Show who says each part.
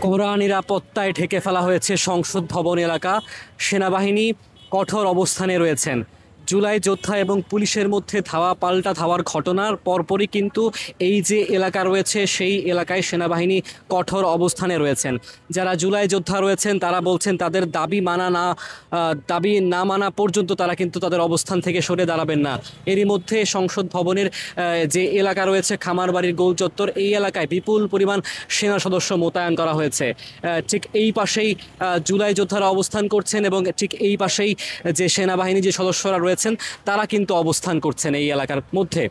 Speaker 1: কড়া নিরাপত্তায় ঢেকে ফেলা হয়েছে সংসদ ভবন এলাকা। সেনাবাহিনী কঠোর অবস্থানে রয়েছেন। জুলাই যোদ্ধা এবং পুলিশের মধ্যে ধাওয়া পাল্টা ধাওয়ার ঘটনার পরপরই কিন্তু এই যে এলাকা রয়েছে সেই এলাকায় সেনাবাহিনী কঠোর অবস্থানে রয়েছেন। যারা জুলাই যোদ্ধা রয়েছেন তারা বলছেন তাদের দাবি না মানা পর্যন্ত তারা কিন্তু তাদের অবস্থান থেকে সরে দাঁড়াবেন না। এরই মধ্যে সংসদ ভবনের যে এলাকা রয়েছে খামারবাড়ির গোল চত্বর, এই এলাকায় বিপুল পরিমাণ সেনা সদস্য মোতায়েন করা হয়েছে। ঠিক এই পাশেই জুলাই যোদ্ধারা অবস্থান করছেন এবং ঠিক এই পাশেই যে সেনাবাহিনী যে সদস্যরা রয়েছেন তারা কিন্তু অবস্থান করছেন এই এলাকার মধ্যে।